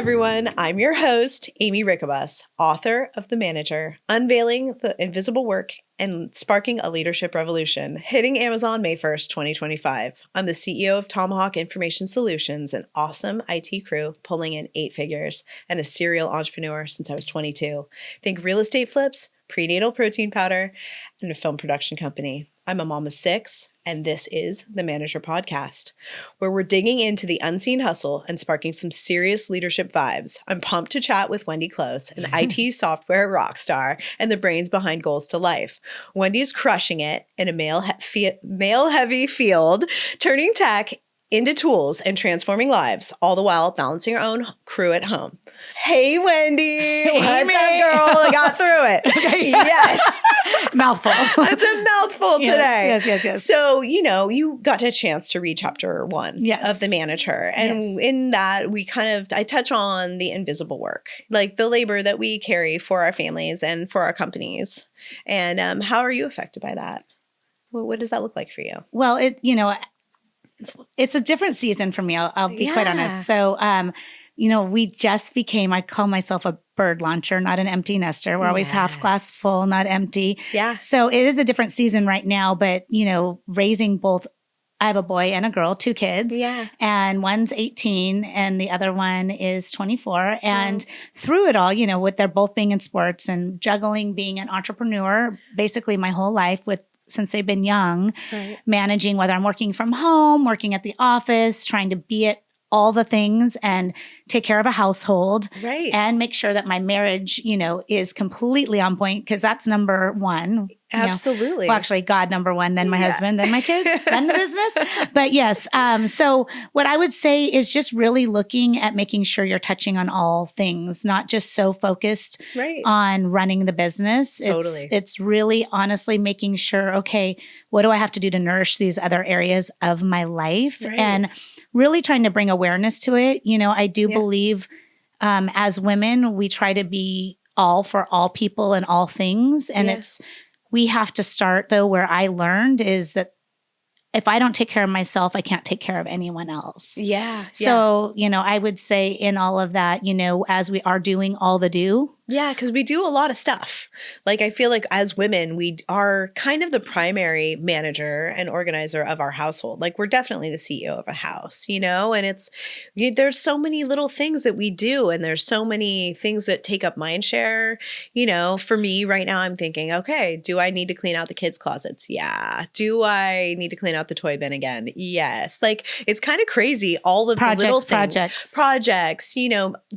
everyone. I'm your host, Aimee Rickabus, author of The Manager, Unveiling the Invisible Work and Sparking a Leadership Revolution, hitting Amazon May 1st, 2025. I'm the CEO of Tomahawk Information Solutions, an awesome IT crew pulling in 8 figures, and a serial entrepreneur since I was 22. Think real estate flips, prenatal protein powder, and a film production company. I'm a mom of 6, and this is The Manager Podcast, where we're digging into the unseen hustle and sparking some serious leadership vibes. I'm pumped to chat with Wendee Close, an IT software rock star and the brains behind Goals to Life. Wendee's crushing it in a male-heavy field, turning tech into tools and transforming lives, all the while balancing our own crew at home. Hey, Wendee. What's up, girl? I got through it. Okay. Yes. Mouthful. It's a mouthful today. Yes. So, you got a chance to read chapter 1 of The Manager. And in that, I touch on the invisible work, like the labor that we carry for our families and for our companies. And how are you affected by that? What does that look like for you? Well, it's a different season for me. I'll be quite honest. So, we just became, I call myself a bird launcher, not an empty nester. We're always half glass full, not empty. Yeah. So it is a different season right now, but, raising both, I have a boy and a girl, 2 kids. Yeah. And one's 18 and the other one is 24. And through it all, with they're both being in sports and juggling being an entrepreneur, basically my whole life since they've been young, managing whether I'm working from home, working at the office, trying to be at all the things and take care of a household and make sure that my marriage, is completely on point because that's number one. Absolutely. Well, actually, God number 1, then my husband, then my kids, then the business. But yes, so what I would say is just really looking at making sure you're touching on all things, not just so focused on running the business. Totally. It's really honestly making sure, okay, what do I have to do to nourish these other areas of my life? And really trying to bring awareness to it. I do believe as women, we try to be all for all people and all things. And we have to start though, where I learned is that if I don't take care of myself, I can't take care of anyone else. Yeah. So, I would say in all of that, as we are doing all the do. Yeah, because we do a lot of stuff. Like, I feel like as women, we are kind of the primary manager and organizer of our household. Like, we're definitely the CEO of a house, and there's so many little things that we do. And there's so many things that take up mind share. For me right now, I'm thinking, okay, do I need to clean out the kids' closets? Yeah. Do I need to clean out the toy bin again? Yes. Like, it's kind of crazy. All of the little things. Projects.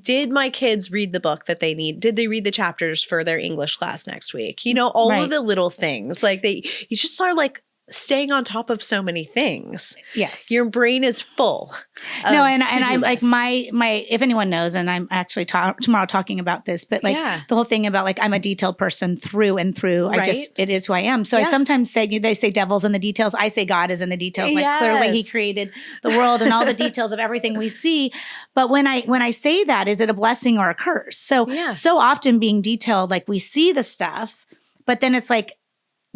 Did my kids read the book that they need? Did they read the chapters for their English class next week? All of the little things. Like you just are like staying on top of so many things. Yes. Your brain is full. No, and I'm like my if anyone knows, and I'm actually tomorrow talking about this, but the whole thing about I'm a detailed person through and through. It is who I am. So I sometimes say, they say devil's in the details. I say God is in the details. Clearly he created the world and all the details of everything we see. But when I say that, is it a blessing or a curse? So often being detailed, we see the stuff, but then it's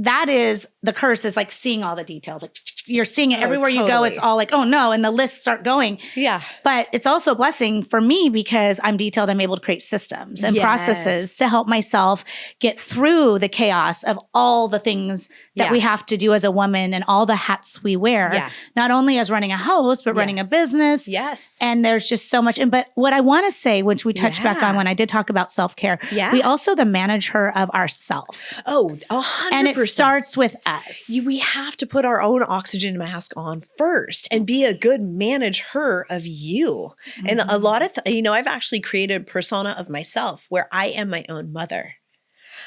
that is the curse is seeing all the details. You're seeing it everywhere you go. It's all oh no. And the lists start going. Yeah. But it's also a blessing for me because I'm detailed. I'm able to create systems and processes to help myself get through the chaos of all the things that we have to do as a woman and all the hats we wear, not only as running a house, but running a business. Yes. And there's just so much. But what I want to say, which we touched back on when I did talk about self-care, we also the manager of ourself. Oh, 100%. And it starts with us. We have to put our own oxygen mask on first and be a good manager of you. Mm-hmm. And a lot of, I've actually created a persona of myself where I am my own mother.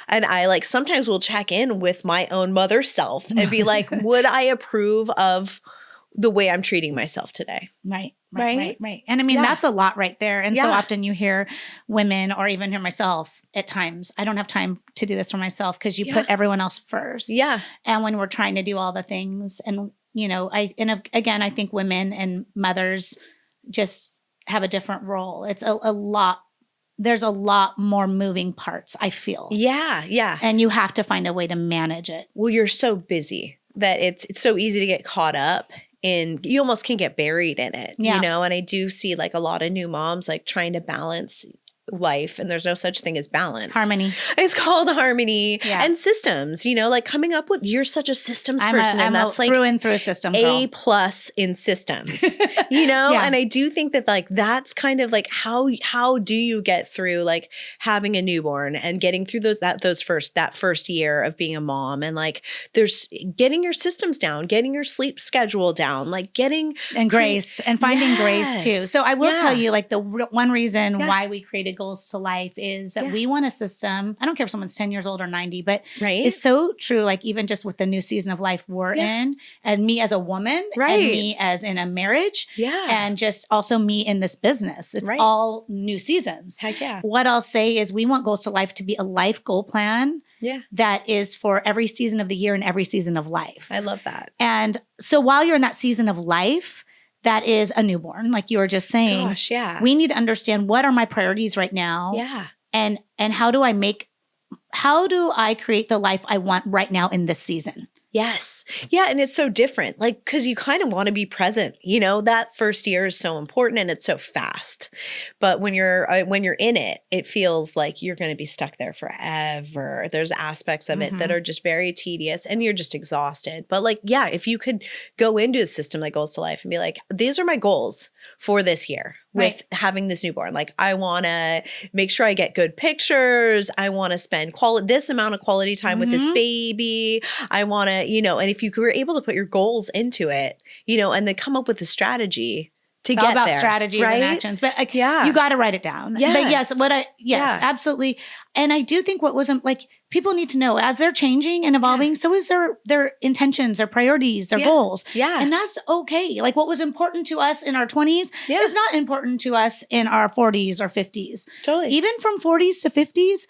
And I sometimes will check in with my own mother self and be like, would I approve of the way I'm treating myself today? Right. And I mean, that's a lot right there. And so often you hear women or even hear myself at times, I don't have time to do this for myself because you put everyone else first. Yeah. And when we're trying to do all the things and, I think women and mothers just have a different role. It's a lot. There's a lot more moving parts, I feel. Yeah. Yeah. And you have to find a way to manage it. Well, you're so busy that it's so easy to get caught up you almost can get buried in it, Yeah. you know? And I do see like a lot of new moms like trying to balance life, and there's no such thing as balance. Harmony. It's called harmony. And systems, you know, like coming up with, you're such a systems person, and that's like through and through system girl. A+ in systems, you know? And I do think that like, that's kind of like, how do you get through like having a newborn and getting through that first year of being a mom, and like there's getting your systems down, getting your sleep schedule down, like and grace and finding grace too. So I will tell you, like the one reason why we created Goals to Life is that we want a system. I don't care if someone's 10 years old or 90, but it's so true. Like even just with the new season of life we're in, and me as a woman, and me as in a marriage, and just also me in this business. It's all new seasons. Heck yeah. What I'll say is we want Goals to Life to be a life goal plan that is for every season of the year and every season of life. I love that. And so while you're in that season of life, that is a newborn, like you were just saying. Gosh, yeah. We need to understand, what are my priorities right now? Yeah. And how do I create the life I want right now in this season? Yes. Yeah. And it's so different, like, because you kind of want to be present, you know, that first year is so important and it's so fast. But when you're in it, it feels like you're going to be stuck there forever. There's aspects of it that are just very tedious and you're just exhausted. But like, yeah, if you could go into a system like Goals to Life and be like, these are my goals for this year with having this newborn. Like, I want to make sure I get good pictures. I want to spend this amount of quality time with this baby. I want to, you know, and if you were able to put your goals into it, you know, and then come up with a strategy to get there. It's all about strategies and actions, but like, you got to write it down. Yes. But yes, absolutely. And I do think what wasn't like, people need to know as they're changing and evolving, so is their intentions, their priorities, their goals. Yeah. And that's okay. Like what was important to us in our 20s is not important to us in our 40s or 50s. Totally. Even from 40s to 50s,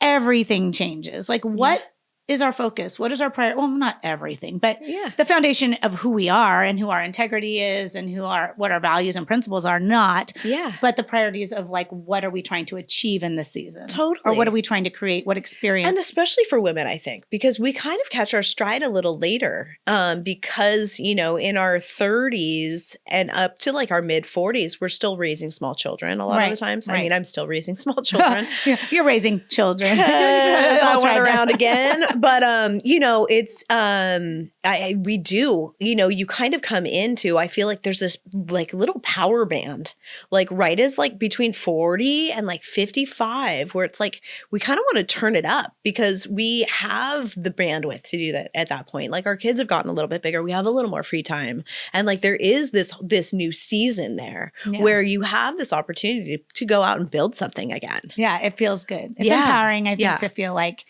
everything changes. Like what is our focus? What is our priority? Well, not everything, but the foundation of who we are and who our integrity is and what our values and principles are not. Yeah. But the priorities of like, what are we trying to achieve in this season? Totally. Or what are we trying to create? What experience? And especially for women, I think, because we kind of catch our stride a little later because, you know, in our 30s and up to like our mid 40s, we're still raising small children a lot of the times. I mean, I'm still raising small children. You're raising children. I went around again. But, you know, it's, we do, you know, you kind of come into, I feel like there's this like little power band, like right as like between 40 and like 55, where it's like, we kind of want to turn it up because we have the bandwidth to do that at that point. Like our kids have gotten a little bit bigger. We have a little more free time. And like, there is this new season there where you have this opportunity to go out and build something again. Yeah. It feels good. It's empowering, I think, to feel like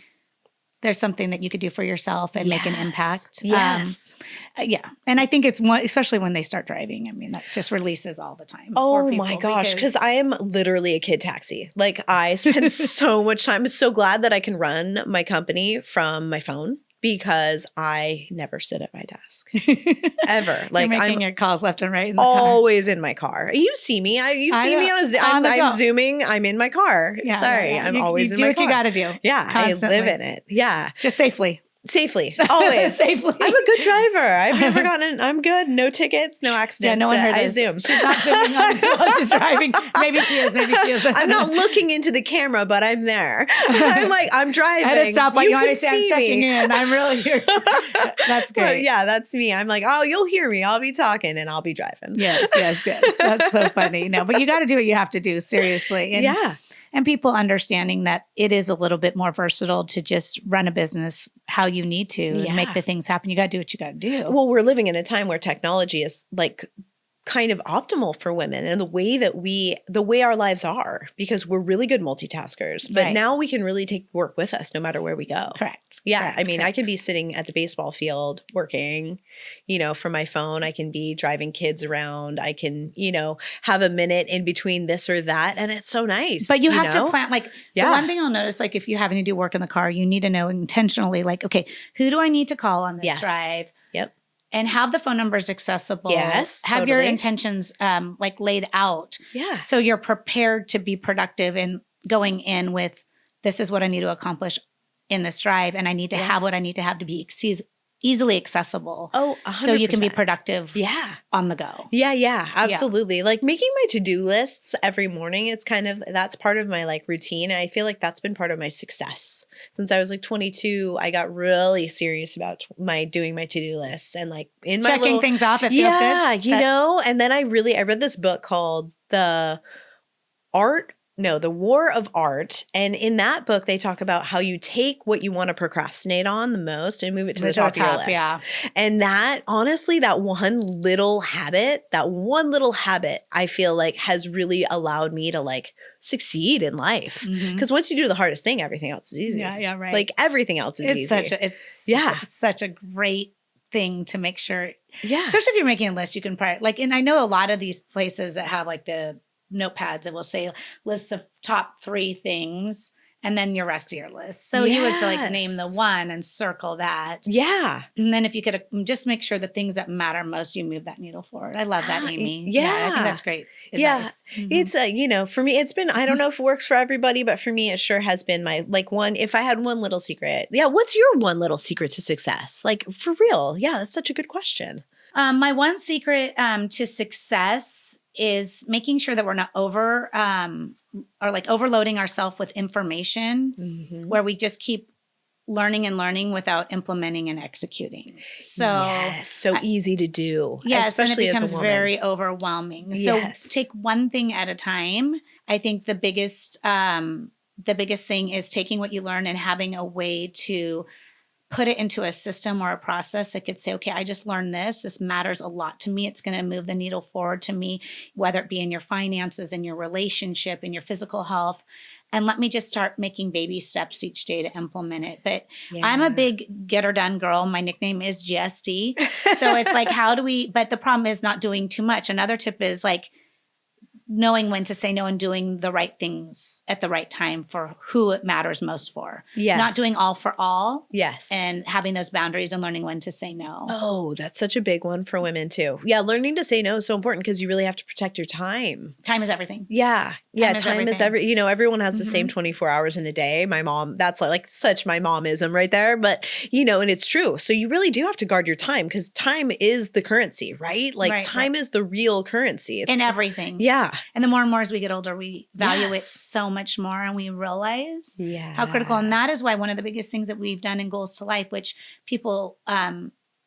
there's something that you could do for yourself and make an impact. Yes. And I think it's especially when they start driving. I mean, that just releases all the time. Oh my gosh. Because I am literally a kid taxi. Like I spend so much time. I'm so glad that I can run my company from my phone, because I never sit at my desk ever. Like you're making your calls left and right. In the always in my car. You see me. You see me I'm zooming. I'm in my car. Yeah, Sorry. I'm always in my car. Do what you got to do. Yeah. Constantly. I live in it. Yeah. Just safely. Always. Safely. I'm a good driver. I've never I'm good. No tickets, no accidents. Yeah, no one heard I this. zoom. She's not zooming while she's driving. Maybe she is. I'm not looking into the camera, but I'm there. I'm driving. I had to stop. Like, you want to say I'm checking me. in. I'm really here. That's great. Well, yeah, that's me. I'm like, oh, you'll hear me. I'll be talking and I'll be driving. Yes. That's so funny. No, but you got to do what you have to do. Seriously. And, and people understanding that it is a little bit more versatile to just run a business how you need to and make the things happen. You got to do what you got to do. Well, we're living in a time where technology is like kind of optimal for women and the way our lives are, because we're really good multitaskers, but now we can really take work with us no matter where we go. Correct. Yeah. I mean, I can be sitting at the baseball field working, you know, from my phone. I can be driving kids around. I can, you know, have a minute in between this or that. And it's so nice. But you have to plan, like the one thing I'll notice, like if you're having to do work in the car, you need to know intentionally, like, okay, who do I need to call on this drive? Yep. And have the phone numbers accessible. Yes, have your intentions like laid out. Yeah. So you're prepared to be productive and going in with, this is what I need to accomplish in this drive. And I need to have what I need to have to be easily accessible. Oh, 100%. So you can be productive on the go. Yeah, absolutely. Yeah. Like making my to-do lists every morning, it's that's part of my like routine. I feel like that's been part of my success. Since I was like 22, I got really serious about doing my to-do lists and like in my checking things off. It feels good. Yeah, you know, and then I read this book called The War of Art. And in that book, they talk about how you take what you want to procrastinate on the most and move it to the top of your list. Yeah. And that, honestly, that one little habit, I feel like has really allowed me to like succeed in life. Because once you do the hardest thing, everything else is easy. Yeah, right. Like everything else is easy. It's such a great thing to make sure. Yeah. Especially if you're making a list, you can and I know a lot of these places that have like the notepads that will say lists of top 3 things and then your rest of your list. So you would like name the one and circle that. Yeah. And then if you could just make sure the things that matter most, you move that needle forward. I love that, Aimee. Yeah. I think that's great advice. Yeah. It's, for me, it's been, I don't know if it works for everybody, but for me, it sure has been my like if I had one little secret. Yeah. What's your one little secret to success? Like for real. Yeah. That's such a good question. My one secret to success is making sure that we're not overloading ourselves with information where we just keep learning without implementing and executing. So easy to do. Yes, especially and it becomes as a woman. Very overwhelming. So take one thing at a time. I think the biggest thing is taking what you learn and having a way to put it into a system or a process that could say, okay, I just learned this. This matters a lot to me. It's going to move the needle forward to me, whether it be in your finances, in your relationship, in your physical health. And let me just start making baby steps each day to implement it. But I'm a big get her done girl. My nickname is GSD. So it's like, but the problem is not doing too much. Another tip is like, knowing when to say no and doing the right things at the right time for who it matters most for. Yes. Not doing all for all. Yes. And having those boundaries and learning when to say no. Oh, that's such a big one for women too. Yeah. Learning to say no is so important because you really have to protect your time. Time is everything. Yeah. Time is everything. Everyone has the same 24 hours in a day. My mom, that's like such my momism right there. But, and it's true. So you really do have to guard your time because time is the currency, right? Like time is the real currency. It's in everything. Yeah. And the more and more as we get older, we value it so much more and we realize how critical. And that is why one of the biggest things that we've done in Goals to Life, which people,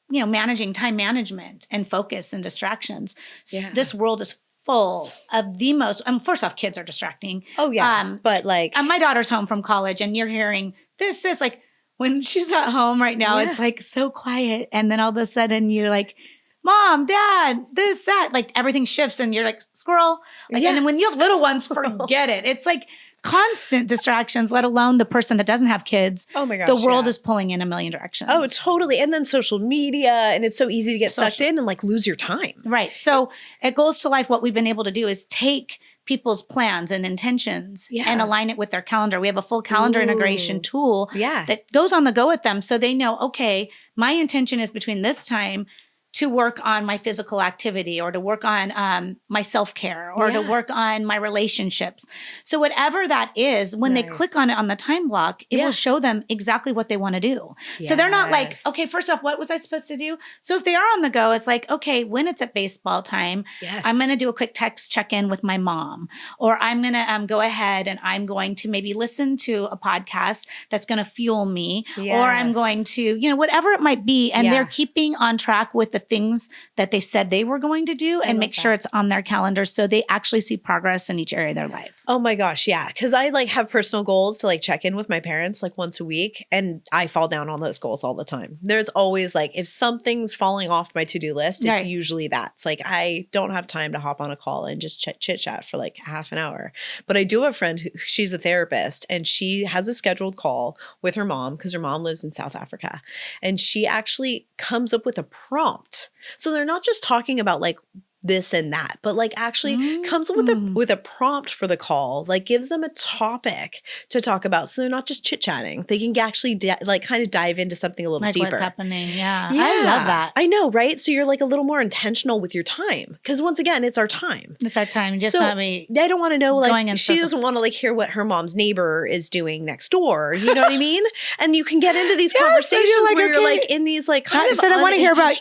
managing time management and focus and distractions. Yeah. This world is full of the most, first off, kids are distracting. Oh yeah. But like. My daughter's home from college and you're hearing this, like when she's at home right now, it's like so quiet. And then all of a sudden you're like, Mom, Dad, this, that, like everything shifts and you're like squirrel. And then when you have little ones, forget it. It's like constant distractions, let alone the person that doesn't have kids. Oh my gosh. The world is pulling in a million directions. Oh, totally. And then social media. And it's so easy to get sucked in and like lose your time. Right. So at Goals to Life, what we've been able to do is take people's plans and intentions and align it with their calendar. We have a full calendar integration tool that goes on the go with them. So they know, okay, my intention is between this time to work on my physical activity or to work on my self-care or to work on my relationships. So whatever that is, when they click on it on the time block, it will show them exactly what they want to do. Yes. So they're not like, okay, first off, what was I supposed to do? So if they are on the go, it's like, okay, when it's at baseball time, I'm going to do a quick text check-in with my mom, or I'm going to go ahead and I'm going to maybe listen to a podcast that's going to fuel me, or I'm going to, whatever it might be. And they're keeping on track with the things that they said they were going to do and make sure it's on their calendar so they actually see progress in each area of their life. Oh my gosh. Yeah. Cause I like have personal goals to like check in with my parents like once a week and I fall down on those goals all the time. There's always like, if something's falling off my to-do list, it's usually that. It's like, I don't have time to hop on a call and just chit chat for like half an hour. But I do have a friend she's a therapist and she has a scheduled call with her mom because her mom lives in South Africa. And she actually comes up with a prompt. So they're not just talking about like this and that, but like actually comes with a prompt for the call, like gives them a topic to talk about. So they're not just chit-chatting. They can actually like kind of dive into something a little deeper. What's happening. Yeah. I love that. I know, right? So you're like a little more intentional with your time. Because once again, it's our time. It's our time. Just so not me. I don't want to know, like, she circles. doesn't want to like hear what her mom's neighbor is doing next door. You know what I mean? And you can get into these conversations where you're like in these like kind of I want to hear about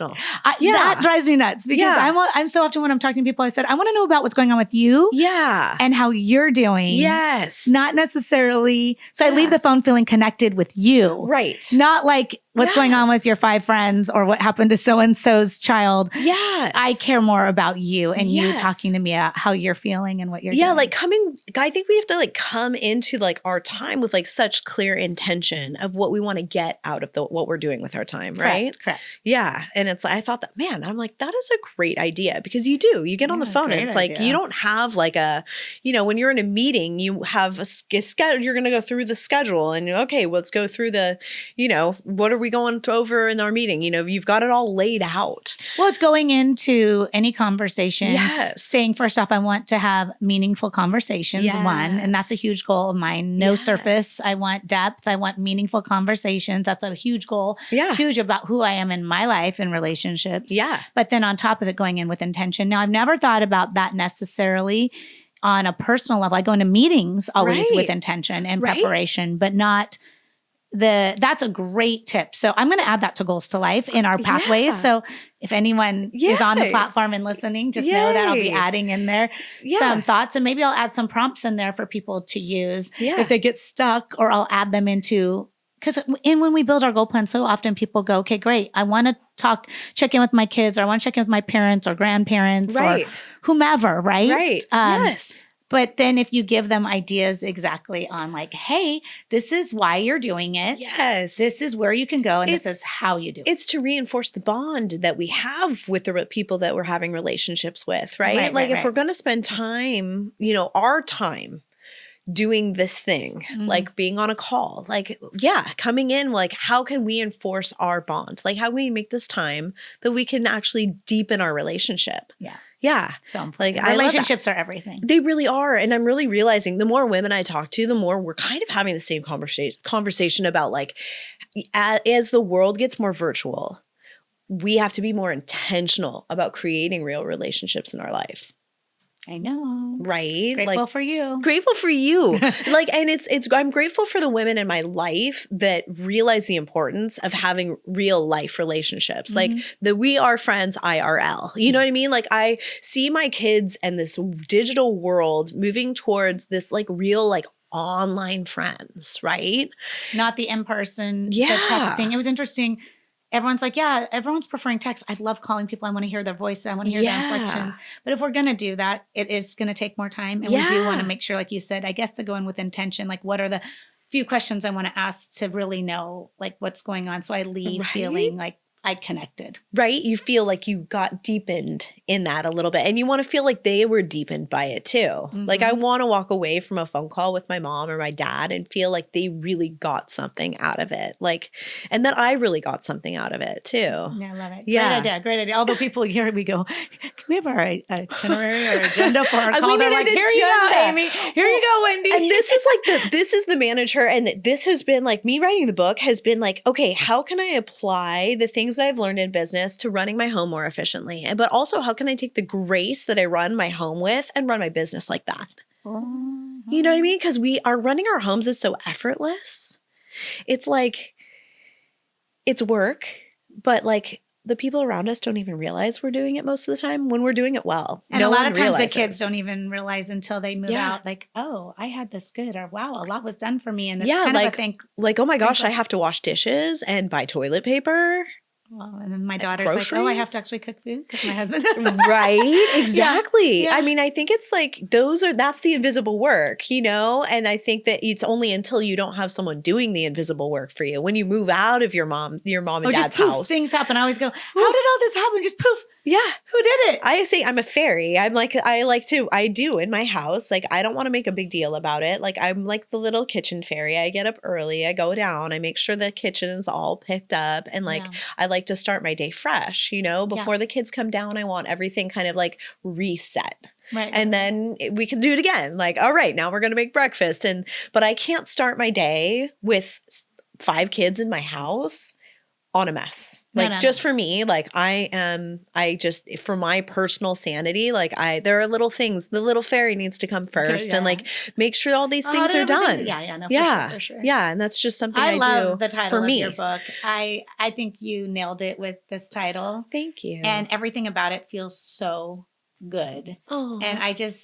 that drives me nuts because I'm so often when I'm talking to people, I said, I want to know about what's going on with you. Yeah. And how you're doing. Yes. Not necessarily. So I leave the phone feeling connected with you. Right. Not like what's going on with your 5 friends or what happened to so-and-so's child. Yes. I care more about you and you talking to me about how you're feeling and what you're doing. Like I think we have to like come into like our time with like such clear intention of what we want to get out of what we're doing with our time, right? Correct. Yeah. And it's like, I thought that, man, I'm like, that is a great idea because you get on the phone and it's like, you don't have like a, when you're in a meeting, you have a schedule, you're going to go through the schedule and okay, let's go through the, what are we going over in our meeting? You've got it all laid out. Well, it's going into any conversation. Yes. Saying, first off, I want to have meaningful conversations, one, and that's a huge goal of mine. No surface. I want depth. I want meaningful conversations. That's a huge goal. Yeah. Huge about who I am in my life and relationships. Yeah. But then on top of it, going in with intention. Now, I've never thought about that necessarily on a personal level. I go into meetings always with intention and preparation, but not that's a great tip. So I'm going to add that to Goals to Life in our pathways. So if anyone is on the platform and listening, just know that I'll be adding in there some thoughts and maybe I'll add some prompts in there for people to use if they get stuck, or I'll add them into, because when we build our goal plan, so often people go, okay, great. I want to check in with my kids, or I want to check in with my parents or grandparents or whomever, right? Right. Yes. But then if you give them ideas exactly on like, hey, this is why you're doing it. Yes. This is where you can go and this is how you do it. It's to reinforce the bond that we have with the people that we're having relationships with, right? If we're going to spend time, our time doing this thing, like being on a call, like, coming in, like, how can we enforce our bond? Like, how can we make this time that we can actually deepen our relationship? Yeah. Yeah. So like relationships are everything. They really are. And I'm really realizing the more women I talk to, the more we're kind of having the same conversation about like, as the world gets more virtual, we have to be more intentional about creating real relationships in our life. I know. Right? Grateful for you. Grateful for you. And I'm grateful for the women in my life that realize the importance of having real life relationships. Like we are friends IRL. You know what I mean? Like I see my kids and this digital world moving towards this like real like online friends, right? Not the in-person, the texting. It was interesting. Everyone's like, everyone's preferring text. I love calling people. I want to hear their voices. I want to hear their inflections. But if we're going to do that, it is going to take more time. And we do want to make sure, like you said, I guess to go in with intention, like what are the few questions I want to ask to really know like what's going on. So I leave feeling like I connected. Right? You feel like you got deepened in that a little bit. And you want to feel like they were deepened by it too. Like I want to walk away from a phone call with my mom or my dad and feel like they really got something out of it. Like, and that I really got something out of it too. Yeah, I love it. Yeah. Great idea. Although people here, we go, can we have our itinerary or agenda for our call? They're like, here you go, Aimee. Here you go, Wendee. And this is like this is the manager. And this has been like me writing the book has been like, okay, how can I apply the things that I've learned in business to running my home more efficiently? But also, how can I take the grace that I run my home with and run my business like that? You know what I mean? Because we are running our homes is so effortless. It's like, it's work, but like the people around us don't even realize we're doing it most of the time when we're doing it well. And a lot of times the kids don't even realize until they move out, like, oh, I had this good, or wow, a lot was done for me. And it's kind of a thing. Like, oh my gosh, I have to wash dishes and buy toilet paper. Well, and then my daughter's like, oh, I have to actually cook food because my husband does that. Right? Exactly. I mean, I think it's like that's the invisible work, you know? And I think that it's only until you don't have someone doing the invisible work for you. When you move out of your mom and dad's house. Things happen. I always go, how did all this happen? Just poof. Yeah. Who did it? I say I'm a fairy. I do in my house. Like, I don't want to make a big deal about it. Like, I'm like the little kitchen fairy. I get up early. I go down. I make sure the kitchen is all picked up. And like, I like to start my day fresh, before the kids come down. I want everything kind of like reset. Right. And then we can do it again. Like, all right, now we're going to make breakfast. But I can't start my day with 5 kids in my house on a mess. Just for me, like for my personal sanity, like there are little things, the little fairy needs to come first and like make sure all these things are done. For sure. Yeah. And that's just something I love do the title for me. of your book. I think you nailed it with this title. Thank you. And everything about it feels so good. Oh. And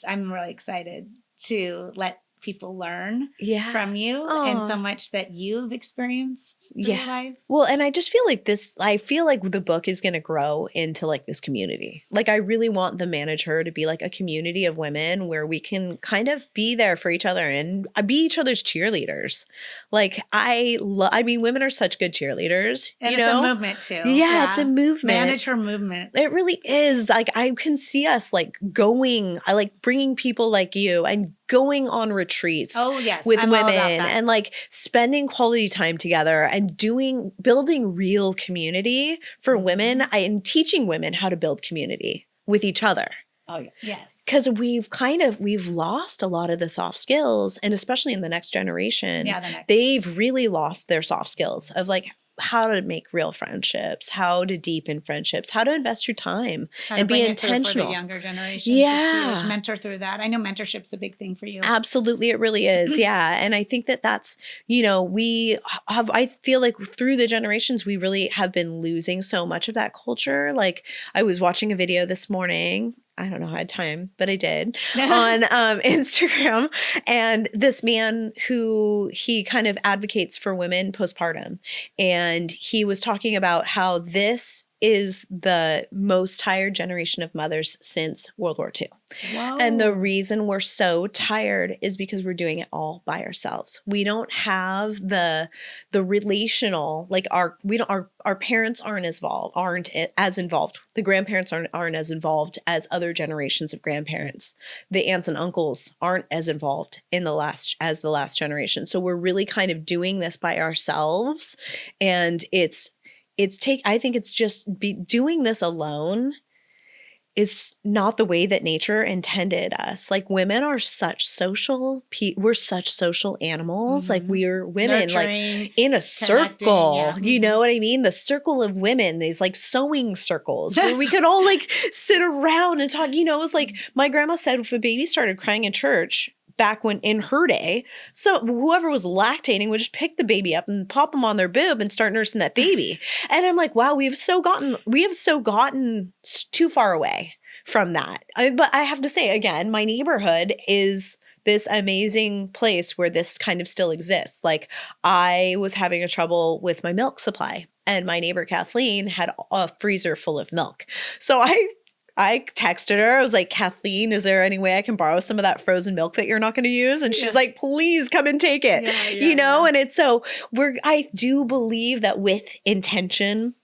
I'm really excited to let people learn from you and so much that you've experienced through your life. Well, and I just feel like I feel like the book is going to grow into like this community. Like I really want the Manager to be like a community of women where we can kind of be there for each other and be each other's cheerleaders. Like I mean, women are such good cheerleaders. And it's a movement too. Yeah, it's a movement. Manager movement. It really is. Like I can see us like bringing people like you and going on retreats with women and like spending quality time together and building real community for women and teaching women how to build community with each other. Oh, yes. Because we've lost a lot of the soft skills, and especially in the next generation, they've really lost their soft skills of like how to make real friendships, how to deepen friendships, how to invest your time and be intentional. For the younger generation. Yeah. Mentor through that. I know mentorship's a big thing for you. Absolutely. It really is. Yeah. And I think that's, I feel like through the generations, we really have been losing so much of that culture. Like I was watching a video this morning. I don't know how I had time, but I did on Instagram. And this man who he kind of advocates for women postpartum. And he was talking about how this is the most tired generation of mothers since World War II. Whoa. And the reason we're so tired is because we're doing it all by ourselves. We don't have the relational, like our parents aren't as involved. The grandparents aren't as involved as other generations of grandparents. The aunts and uncles aren't as involved as the last generation. So we're really kind of doing this by ourselves, and I think it's just doing this alone is not the way that nature intended us. Like women are such we're such social animals. Mm-hmm. Like we're women, nurturing, like in a circle, yeah. You know what I mean? The circle of women, these like sewing circles where we could all like sit around and talk, it was like my grandma said, if a baby started crying in church, back when in her day, so whoever was lactating would just pick the baby up and pop them on their boob and start nursing that baby. And I'm like, wow, we have so gotten too far away from that. But I have to say, again, my neighborhood is this amazing place where this kind of still exists. Like I was having a trouble with my milk supply, and my neighbor Kathleen had a freezer full of milk. So I texted her. I was like, Kathleen, is there any way I can borrow some of that frozen milk that you're not going to use? And she's like, please come and take it. And it's I do believe that with intention,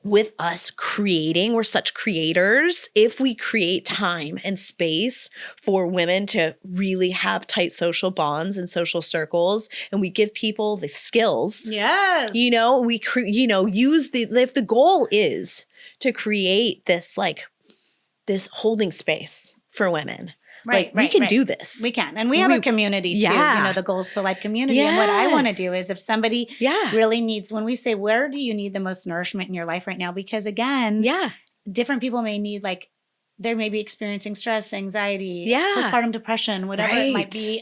with us creating, we're such creators. If we create time and space for women to really have tight social bonds and social circles, and we give people the skills, yes, we use if the goal is to create this this holding space for women. Right, we can do this. We can. And we have a community too, the Goals to Life community. Yes. And what I want to do is if somebody really needs, when we say, where do you need the most nourishment in your life right now? Because again, different people may need they may be experiencing stress, anxiety, postpartum depression, whatever it might be.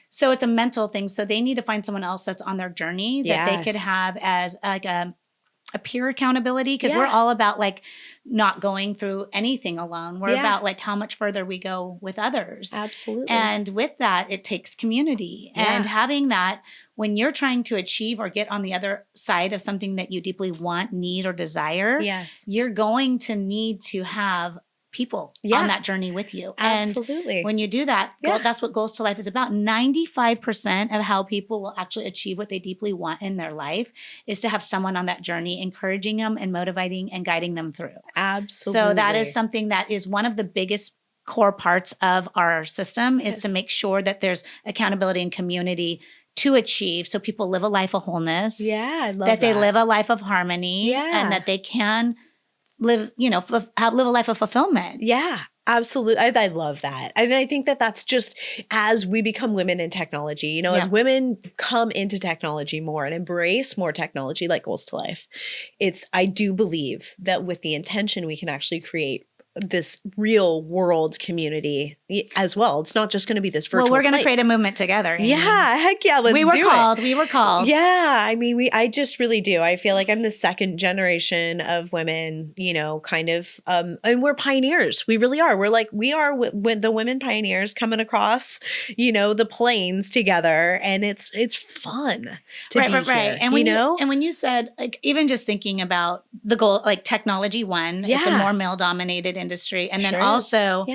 So it's a mental thing. So they need to find someone else that's on their journey that they could have as a peer accountability, because we're all about not going through anything alone. We're about how much further we go with others. Absolutely. And with that, it takes community. And having that when you're trying to achieve or get on the other side of something that you deeply want, need, or desire, you're going to need to have people on that journey with you. Absolutely. And when you do that, that's what Goals to Life is about. 95% of how people will actually achieve what they deeply want in their life is to have someone on that journey, encouraging them and motivating and guiding them through. Absolutely. So that is something that is one of the biggest core parts of our system is to make sure that there's accountability and community to achieve. So people live a life of wholeness. Yeah, I love that. They live a life of harmony and that they can live, live a life of fulfillment. Yeah. Absolutely. I love that. And I think that that's just as we become women in technology, as women come into technology more and embrace more technology like Goals to Life, I do believe that with the intention, we can actually create this real world community as well. It's not just going to be this virtual Well, we're going to place. create a movement together. Amy. Yeah. Heck yeah. Let's do it. We were called. Yeah. I mean, I just really do. I feel like I'm the second generation of women, kind of, and we're pioneers. We really are. We are the women pioneers coming across, the plains together, and it's fun to be here. And when you said, like, even just thinking about the goal, like technology it's a more male dominated industry. And then also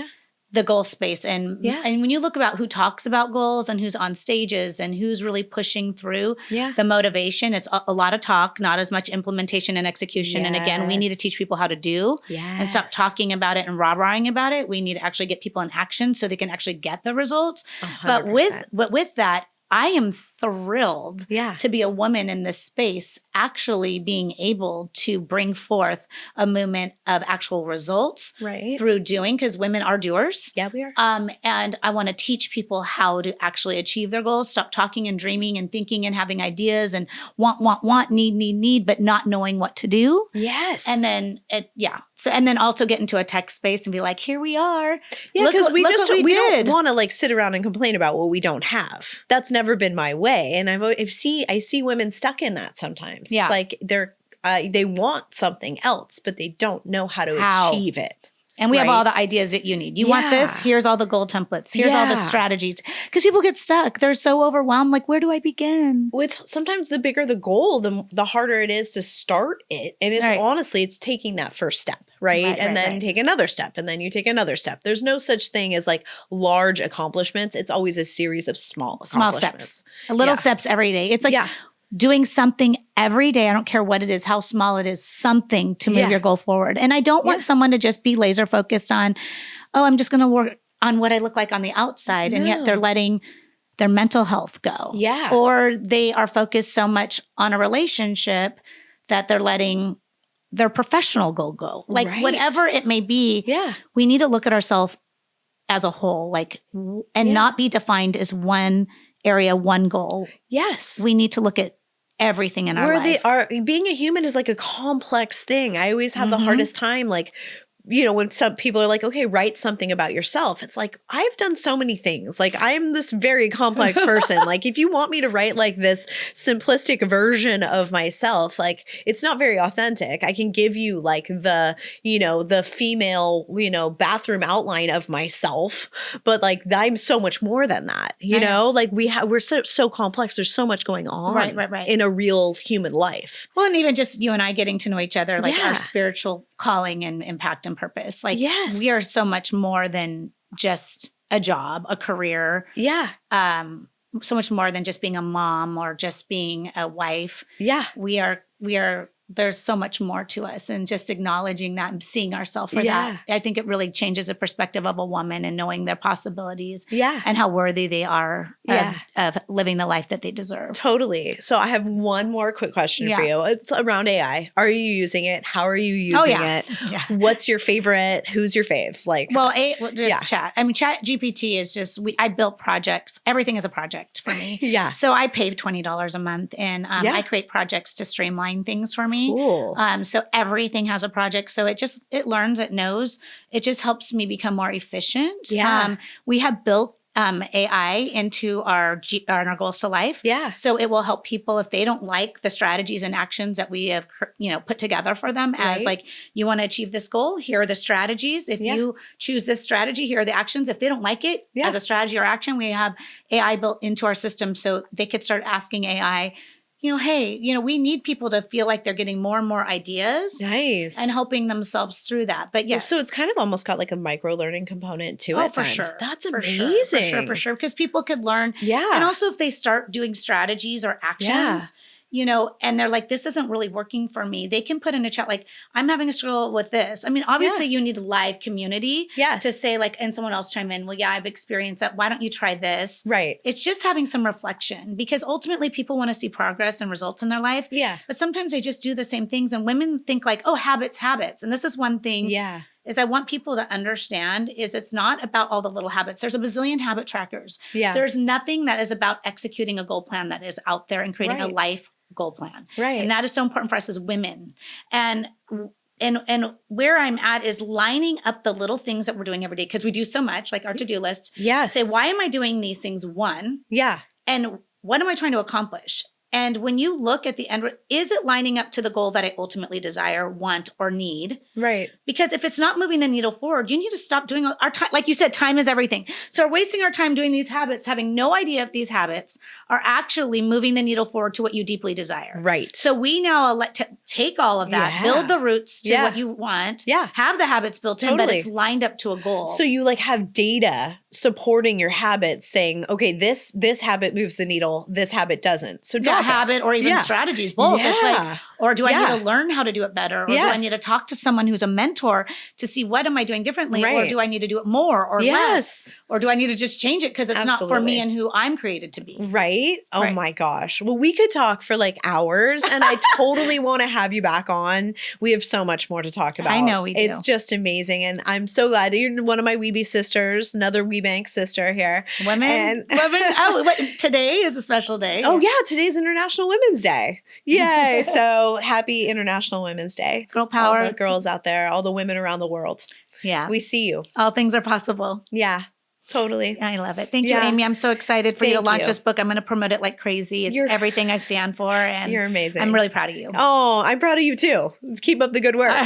the goal space. And when you look about who talks about goals and who's on stages and who's really pushing through the motivation, it's a lot of talk, not as much implementation and execution. And again, we need to teach people how to do and stop talking about it and rah-rahing about it. We need to actually get people in action so they can actually get the results. 100%. But with that, I am thrilled to be a woman in this space, actually being able to bring forth a movement of actual results through doing, because women are doers. Yeah, we are. And I want to teach people how to actually achieve their goals, stop talking and dreaming and thinking and having ideas and want, need, but not knowing what to do. Yes. And then, and then also get into a tech space and be like, here we are. Yeah, because we don't want to sit around and complain about what we don't have. That's never been my way. And I see women stuck in that sometimes. Yeah. It's like they want something else, but they don't know how to achieve it. And we have all the ideas that you need. You want this? Here's all the goal templates. Here's all the strategies. Because people get stuck. They're so overwhelmed. Like, where do I begin? Well, sometimes the bigger the goal, the harder it is to start it. And it's honestly, it's taking that first step, and then take another step. And then you take another step. There's no such thing as large accomplishments. It's always a series of small steps. Little steps every day. It's like doing something every day. I don't care what it is, how small it is, something to move your goal forward. And I don't want someone to just be laser focused on, I'm just going to work on what I look like on the outside. And yet they're letting their mental health go. Yeah. Or they are focused so much on a relationship that they're letting their professional goal go. Whatever it may be, we need to look at ourselves as a whole, and not be defined as one area, one goal. Yes. We need to look at everything in our life. Being a human is a complex thing. I always have the hardest time, when some people are like, okay, write something about yourself. It's like, I've done so many things. I'm this very complex person. If you want me to write this simplistic version of myself, it's not very authentic. I can give you the female, bathroom outline of myself, but I'm so much more than that, know? We're so complex. There's so much going on in a real human life. Well, and even just you and I getting to know each other, our spiritual calling and impact and purpose. We are so much more than just a job, a career. Yeah. So much more than just being a mom or just being a wife. Yeah. We are there's so much more to us, and just acknowledging that and seeing ourselves for that. I think it really changes the perspective of a woman and knowing their possibilities and how worthy they are of living the life that they deserve. Totally. So I have one more quick question for you. It's around AI. Are you using it? How are you using it? Yeah. What's your favorite? Who's your fave? Chat. I mean, Chat GPT is just, I built projects. Everything is a project for me. So I pay $20 a month, and I create projects to streamline things for me. Cool. So everything has a project. So it learns, it knows. It just helps me become more efficient. Yeah. We have built AI into our Goals to Life. Yeah. So it will help people if they don't like the strategies and actions that we have, put together for them as you want to achieve this goal. Here are the strategies. If you choose this strategy, here are the actions. If they don't like it as a strategy or action, we have AI built into our system so they could start asking AI, hey, we need people to feel like they're getting more and more ideas. Nice. And helping themselves through that. But yes. So it's kind of almost got a micro learning component to it. Oh, for sure. That's amazing. For sure. Because people could learn. Yeah. And also if they start doing strategies or actions, and they're like, this isn't really working for me. They can put in a chat, like, I'm having a struggle with this. I mean, obviously you need a live community to say like, and someone else chime in, well, yeah, I've experienced that. Why don't you try this? Right. It's just having some reflection, because ultimately people want to see progress and results in their life. Yeah. But sometimes they just do the same things, and women think like, oh, habits. And this is one thing. Yeah. Is I want people to understand is it's not about all the little habits. There's a bazillion habit trackers. Yeah. There's nothing that is about executing a goal plan that is out there and creating a life goal plan. Right. And that is so important for us as women. And where I'm at is lining up the little things that we're doing every day, because we do so much, like our to-do list. Yes. Say, why am I doing these things? One. Yeah. And what am I trying to accomplish? And when you look at the end, is it lining up to the goal that I ultimately desire, want, or need? Right. Because if it's not moving the needle forward, you need to stop doing our time. Like you said, time is everything. So we're wasting our time doing these habits, having no idea if these habits are actually moving the needle forward to what you deeply desire. Right. So we now take all of that, build the roots to what you want, have the habits built in, but it's lined up to a goal. So you like have data supporting your habits, saying, okay, this habit moves the needle, this habit doesn't. So drop habit or even strategies, both. It's like, or do I need to learn how to do it better? Or do I need to talk to someone who's a mentor to see what am I doing differently? Or do I need to do it more or less? Or do I need to just change it because it's not for me and who I'm created to be? Right? Oh my gosh. Well, we could talk for like hours, and I totally want to have you back on. We have so much more to talk about. I know we do. It's just amazing. And I'm so glad that you're one of my Weeby sisters, another WBENC sister here. Women. Oh, today is a special day. Oh yeah. Today's International Women's Day. Yay. So happy International Women's Day. Girl power. All the girls out there, all the women around the world. Yeah. We see you. All things are possible. Yeah. Totally. I love it. Thank you, Aimee. I'm so excited for you to launch this book. I'm going to promote it like crazy. It's everything I stand for. And you're amazing. I'm really proud of you. Oh, I'm proud of you too. Keep up the good work.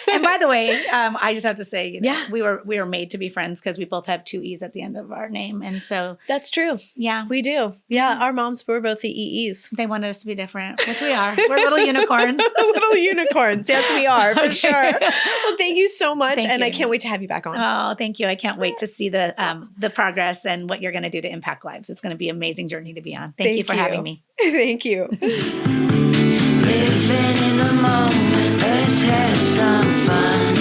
And by the way, I just have to say, we were made to be friends because we both have two E's at the end of our name. And so that's true. Yeah. We do. Yeah. Our moms were both the EEs. They wanted us to be different, which we are. We're little unicorns. Little unicorns. Yes, we are for sure. Well, thank you so much. And I can't wait to have you back on. Oh, thank you. I can't wait to see the progress and what you're going to do to impact lives. It's going to be an amazing journey to be on. Thank you for having me. Thank you. Living in the moment, let's have some fun.